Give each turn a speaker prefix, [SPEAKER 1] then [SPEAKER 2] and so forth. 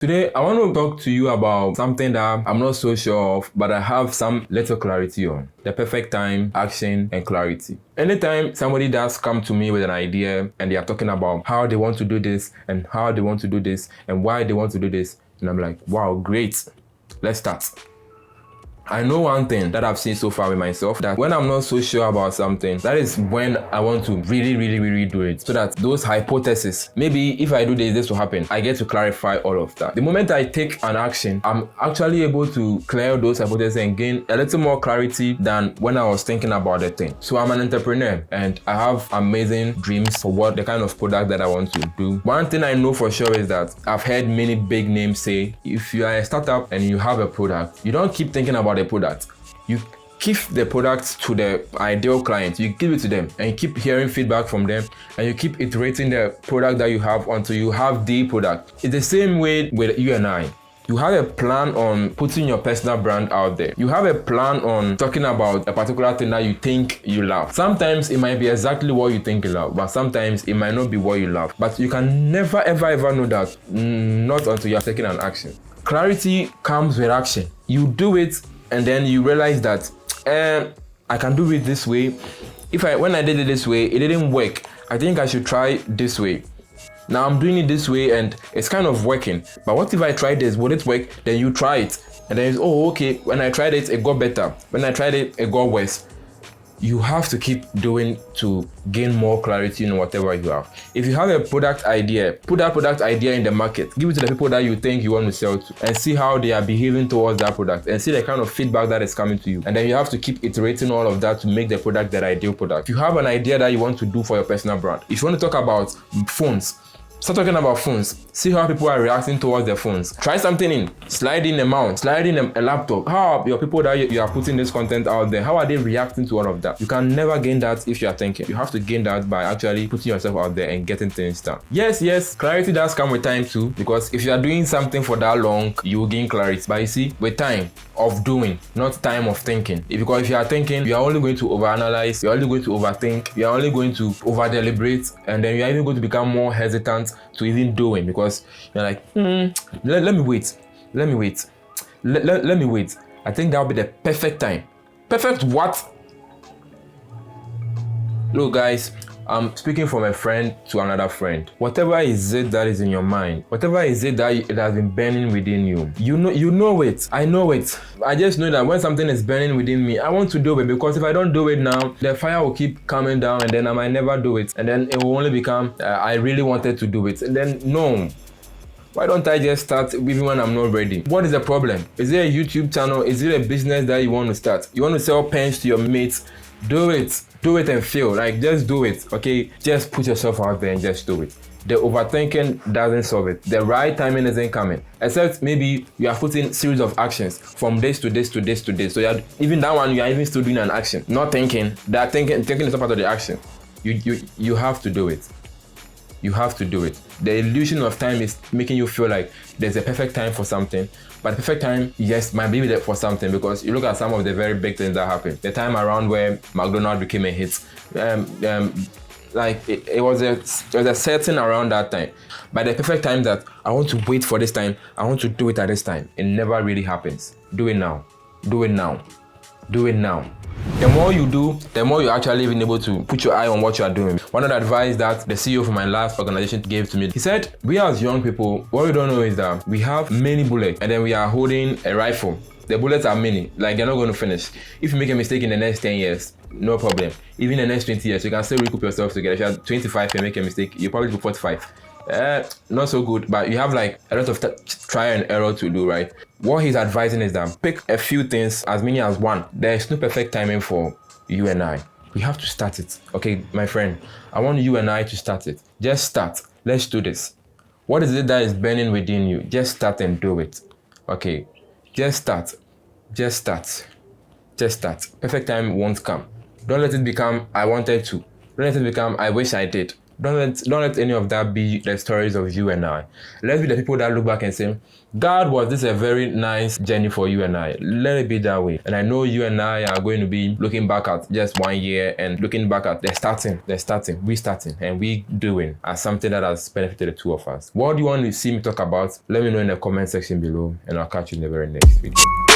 [SPEAKER 1] Today, I want to talk to you about something that I'm not so sure of, but I have some little clarity on. The perfect time, action, and clarity. Anytime somebody does come to me with an idea and they are talking about how they want to do this and how they want to do this and why they want to do this, and I'm like, wow, great. Let's start. I know one thing that I've seen so far with myself, that when I'm not so sure about something, that is when I want to really do it. So that those hypotheses, maybe if I do this, this will happen. I get to clarify all of that. The moment I take an action, I'm actually able to clear those hypotheses and gain a little more clarity than when I was thinking about the thing. So I'm an entrepreneur and I have amazing dreams for what the kind of product that I want to do. One thing I know for sure is that I've heard many big names say, if you are a startup and you have a product, you don't keep thinking about the product. You give the product to the ideal client, you give it to them and you keep hearing feedback from them and you keep iterating the product that you have until you have the product. It's the same way with you and I. You have a plan on putting your personal brand out there. You have a plan on talking about a particular thing that you think you love. Sometimes it might be exactly what you think you love, but sometimes it might not be what you love. But you can never ever know that, not until you are taking an action. Clarity comes with action. You do it and then you realize that I can do it this way. When I did it this way, it didn't work. I think I should try this way. Now I'm doing it this way and it's kind of working. But what if I try this? Would it work? Then you try it. And then it's, oh, okay, when I tried it, it got better. When I tried it, it got worse. You have to keep doing to gain more clarity in whatever you have. If you have a product idea, put that product idea in the market. Give it to the people that you think you want to sell to and see how they are behaving towards that product and see the kind of feedback that is coming to you. And then you have to keep iterating all of that to make the product the ideal product. If you have an idea that you want to do for your personal brand, if you want to talk about phones, start talking about phones. See how people are reacting towards their phones. Try something in. Slide in a mount. Slide in a laptop. How are your people that you are putting this content out there? How are they reacting to all of that? You can never gain that if you are thinking. You have to gain that by actually putting yourself out there and getting things done. Yes, clarity does come with time too, because if you are doing something for that long, you will gain clarity. But you see, with time of doing, not time of thinking. Because if you are thinking, you are only going to overanalyze, you are only going to overthink, you are only going to over-deliberate, and then you are even going to become more hesitant to even doing, because you're like, let me wait. Let me wait. I think that will be the perfect time. Perfect what? Look, guys, I'm speaking from a friend to another friend. Whatever is it that is in your mind, whatever is it that it has been burning within you, you know it. I know it. I just know that when something is burning within me, I want to do it, because if I don't do it now, the fire will keep coming down and then I might never do it. And then it will only become, I really wanted to do it. And then, no. Why don't I just start even when I'm not ready? What is the problem? Is it a YouTube channel? Is it a business that you want to start? You want to sell pens to your mates? Do it. Do it and fail. Like, just do it, okay? Just put yourself out there and just do it. The overthinking doesn't solve it. The right timing isn't coming. Except maybe you are putting series of actions from this to this to this to this. So even that one, you are even still doing an action. Not thinking. That thinking is not part of the action. You have to do it. You have to do it. The illusion of time is making you feel like there's a perfect time for something. But the perfect time, yes, might be there for something, because you look at some of the very big things that happened. The time around where McDonald's became a hit. It was a certain around that time. But the perfect time that I want to wait for this time, I want to do it at this time. It never really happens. Do it now. Do it now. Do it now. The more you do, the more you're actually even able to put your eye on what you are doing. One of the advice that the CEO of my last organization gave to me, he said, we as young people, what we don't know is that we have many bullets and then we are holding a rifle. The bullets are many, like they're not going to finish. If you make a mistake in the next 10 years, no problem. Even in the next 20 years, you can still recoup yourself together. If you're 25 and make a mistake, you probably be 45. Not so good, but you have like a lot of try and error to do, right? What he's advising is that pick a few things, as many as one. There's no perfect timing for you and I. We have to start it. Okay, my friend, I want you and I to start it. Just start. Let's do this. What is it that is burning within you? Just start and do it. Okay, just start. Just start. Just start. Perfect time won't come. Don't let it become I wanted to. Don't let it become I wish I did. Don't let any of that be the stories of you and I. Let's be the people that look back and say, God, was this a very nice journey for you and I? Let it be that way. And I know you and I are going to be looking back at just 1 year and looking back at we starting, and we doing as something that has benefited the two of us. What do you want to see me talk about? Let me know in the comment section below, and I'll catch you in the very next video.